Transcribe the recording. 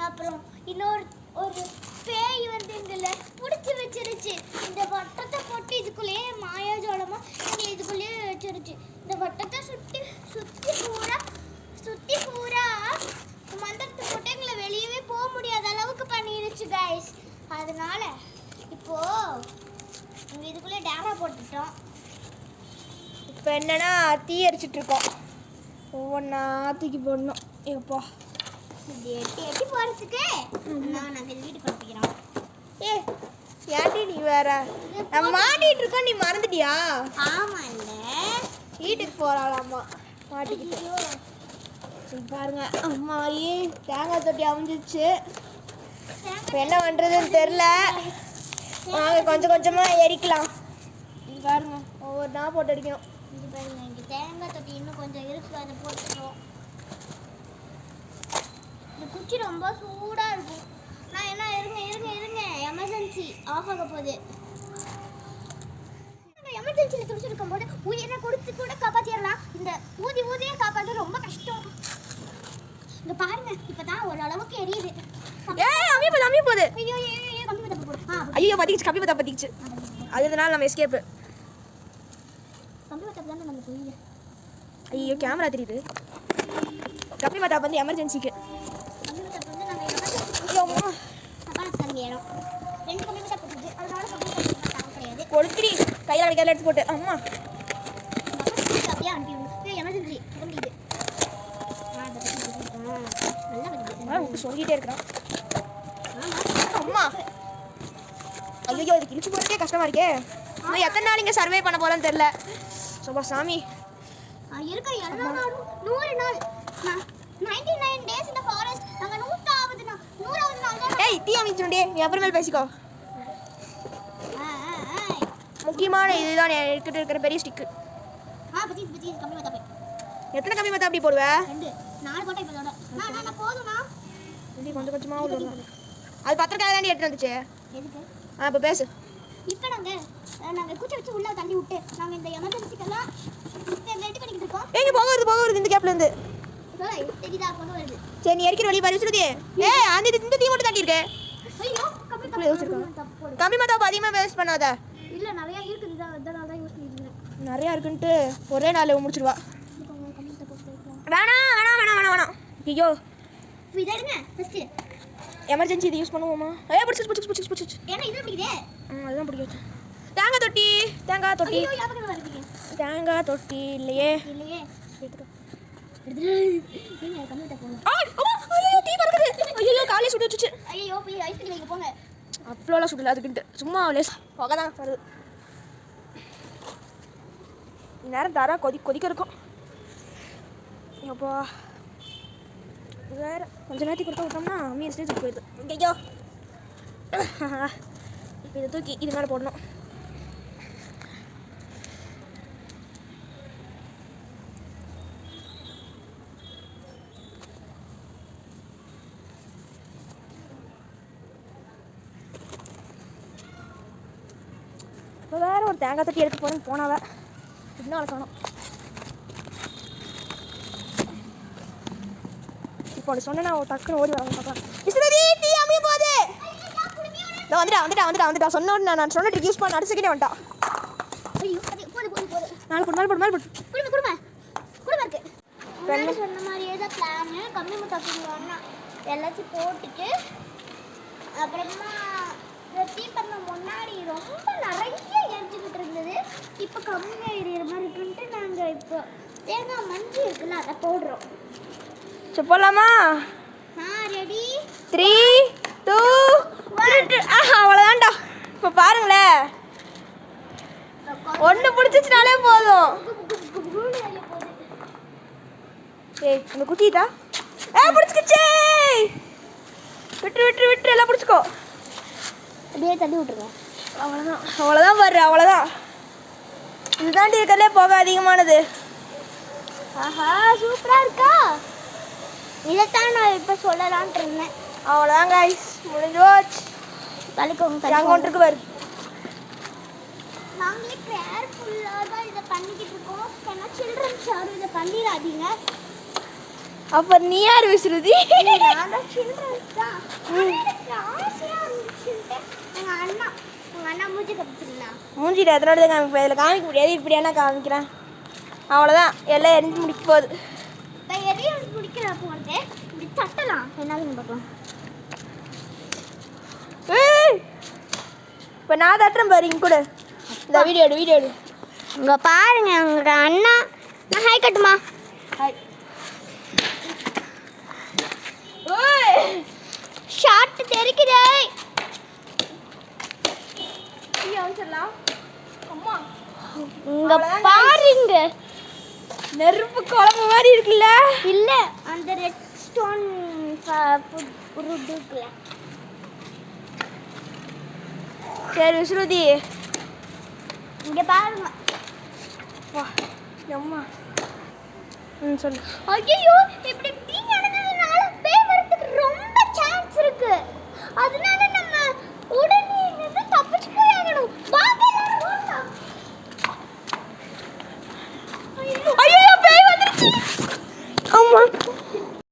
அப்புறம் இன்னொரு ஒரு பேய் வந்து எங்களை பிடிச்சி வச்சிருச்சு. இந்த வட்டத்தை போட்டு இதுக்குள்ளேயே மாயாஜோளமாக எங்களை இதுக்குள்ளேயே வச்சிருச்சு. இந்த வட்டத்தை சுற்றி பூரா மந்திரத்தை போட்டு எங்களை வெளியவே போக முடியாத அளவுக்கு பண்ணிடுச்சு கைஸ். அதனால இப்போது எங்கள் இதுக்குள்ளே டேரா போட்டுட்டோம். இப்போ என்னன்னா தீ எரிச்சிட்டு இருக்கோம். ஒவ்வொன்றா தூக்கி போடணும். எப்பா இது எட்டி போகிறதுக்கு நாங்கள் வீட்டுக்கு படிக்கிறோம். ஏன்டி நீ வேற நம்ம மாட்டிட்டு இருக்கோம், நீ மறந்துட்டியா? ஆமாம் இல்லை வீட்டுக்கு போகிறாளாம்மா மாட்டிக்கிட்டு. பாருங்க அம்மாயே தேங்காய் தொட்டி அமைஞ்சிச்சு. இப்போ என்ன பண்ணுறதுன்னு தெரில. வாங்க கொஞ்சம் கொஞ்சமாக எரிக்கலாம். இது பாருங்க ஒவ்வொரு நாள் போட்டு அடிக்கணும். இது பாருங்க இங்கே தேங்காய் தொட்டி இன்னும் கொஞ்சம் இருக்குது, அதை போட்டுக்கிறோம். இந்த குச்சி ரொம்ப சூடாக இருக்கும். நான் என்ன இருங்க எமர்ஜென்சி ஆஃப் ஆக போகுது. எமர்ஜென்சியில் துடிச்சிருக்கும் போது உயிரை கொடுத்து கூட காப்பாற்றிடலாம். இந்த ஊதியே காப்பாற்ற ரொம்ப கஷ்டம். இங்கே பாருங்க இப்போதான் ஓரளவுக்கு எரியுது. அம்மி போகுது. ஐயோ கம்பி பத்திக்கிச்சு. அதனால நம்ம எஸ்கேப்பு. ஐயோ கேமரா தெரியுது. கம்பி மத்தா வந்து எமர்ஜென்சிக்கு. கொடுத்துடி கையில் அடிக்காத எடுத்து போட்டு. அம்மா சொல்லிட்டே இருக்கிறான். அம்மா ஐயோ இது கிழிச்சு போறதே கஷ்டமா இருக்கே. இன்னும் எத்தனை நாள் இங்கே சர்வே பண்ண போறேன்னு தெரியல. சோபா சாமி இருக்கிற எல்லா நாளும் 100 நாள் 99 days in the forest. நாங்க 100வது நாள் தான். ஏய் தீ அமைச்சுண்டே நீ அப்புறமேல் பேசிக்கோ. முக்கியமான இதுதான் என்கிட்ட இருக்கிற பெரிய ஸ்டிக்கு. பத்தி கம்மி மத்தா. எத்தனை கம்மி மத்தா அப்படி போடுவ? 2 4 போட்டா இப்போட நான் போதும்னா இப்படி கொஞ்சம் கொஞ்சமா விடுறோம். அது பத்திரக்காக தாண்டி எடுத்து வந்துச்சு. எதுக்கு? இப்போ பேசு. இப்போ நாங்கள் குச்சி வச்சு உள்ளே தள்ளி விட்டு நாங்கள் இந்த எமர்ஜென்சிக்கெல்லாம் ரெடி பண்ணிக்கிட்டு இருக்கோம். எங்கே போக வருது இந்த கேப்லேருந்து தெரியுதா கொண்டு வருது. சரி நீ எரிக்கிற வழி பாரு சொல்லுதே. அந்த இந்த தீ மட்டும் தள்ளி இருக்கே. ஐயோ கம்மி மத்தாப்பு அதிகமாக வேஸ்ட் பண்ணாத. இல்லை நிறையா இருக்குது, அதனால தான் யூஸ் பண்ணிக்கிறேன். நிறையா இருக்குன்ட்டு ஒரே நாள் முடிச்சிடுவா. வேணாம். ஐயோ இதை எடுங்க ஃபஸ்ட்டு. எமர்ஜென்சி இது யூஸ் பண்ணுவோமா? பிடிச்சிச்சு. ஏன்னா இது பிடிக்குதே. அதுதான் பிடிக்கும். தேங்காய் தொட்டி. தேங்காய் தொட்டி இல்லையே. தீ பறக்குது. ஐயோ காலையில் சுட்டு வச்சுச்சு. ஐயோ போய் ஐஸ் கட்டி வைக்க போங்க. அவ்வளோலாம் சுடல அதுக்குன்ட்டு சும்மா லேஸ் புகை தான் வருது. நேரம் தரா கொதிக்க இருக்கும். அப்போ வேறு கொஞ்சம் நேரத்துக்கு கொடுத்து விட்டோம்னா மீன் ஸ்டேஜுக்கு போயிடுது. ஐயோ இப்போ இதை தூக்கி இது மேலே போடணும். இப்போ வேறு ஒரு தேங்காய் தொட்டி எடுத்து போகிறேன்னு போனாவ இன்னும் அழைக்கணும். இப்போ ஒன்று சொன்னா டக்குன்னு ஓடி வராங்க பார்க்கலாம். டீ அமைய போகுது. வந்துட்டா சொன்னோன்னு நான் சொன்ன ட்ரிக் யூஸ் பண்ண அடுத்த செகண்டே வந்துட்டான். ஐயோ அது போடு மேலே போடு குடுமா சொன்ன மாதிரியே தான் பிளானு. கம்மி முட்டாக்குவாங்கன்னா எல்லாத்தையும் போட்டுட்டு அப்புறமா தீ பண்ண முன்னாடி ரொம்ப நிறைய எரிஞ்சுக்கிட்டு இருந்தது. இப்போ கம்மியாக எரியிற மாதிரி இருக்குன்ட்டு நாங்கள் இப்போ தேங்காய் மஞ்சி இருக்குல்ல அதை போடுறோம். போடலாமா? ரெடி 3 2 1. அவ்வளோதான்டா. இப்போ பாருங்களேன் ஒன்று பிடிச்சிச்சுனாலே போதும். ஏய் அந்த குட்டிட்டா பிடிச்சிக்கிச்சே. விட்டு எல்லாம் பிடிச்சிக்கோ. அப்படியே தள்ளி விட்டுருங்க. அவ்வளோதான் பாரு. அவ்வளோதான். இதுதாண்டி இருக்கிறதுலே போக அதிகமானது. ஆஹா சூப்பராக இருக்கா. இதைத்தான் நான் இப்போ சொல்லலான்ட்டு இருந்தேன். அவ்வளோதான் கைஸ் முடிஞ்சு போச்சு. தள்ளிக்கோங்க வருது. நாங்களே கேர்ஃபுல்லாக தான் இதை பண்ணிக்கிட்டு இருக்கோம். ஏன்னா சில்ட்ரன்ஸ் யாரும் இதை பண்ணிடாதீங்க. அப்போ நீ யார் விஸ்ருதி? நான் தான் சில்ட்ரன்ஸ் தான். எனக்கு ஆசையாக இருந்துச்சுன்ட்டு எங்கள் அண்ணா மூஞ்சி கப்பிச்சிருந்தா. மூஞ்சிட்டு எத்தனோட தான் காமிப்பேன், இதில் காமிக்க முடியாது, இப்படியானா காமிக்கிறேன். அவ்வளோதான், எல்லாம் எரிஞ்சு முடிக்க போகுது. இப்போ எரிய முடிக்கிறப்போ வந்து இப்படி தட்டலாம். என்னதுன்னு பார்க்கலாம். இப்போ நான் தட்டுறேன் பாரு, இங்க கூட இந்த வீடியோ எடு. இங்கே பாருங்க உங்களோட அண்ணா. நான் ஹாய் கட்டுமா? ஹாய். ஷார்ட் தெரிக்குதே. சொல்லலாம் அம்மா, இங்க பாருங்க, நெருப்பு குழம்பு மாதிரி இருக்குல்ல? இல்ல அந்த ரெட் ஸ்டோன் இருக்குல்ல. சரி விஸ்ருதி, இங்க பாருங்க. வா அம்மா. சொல்லு. ஐயோ இப்படி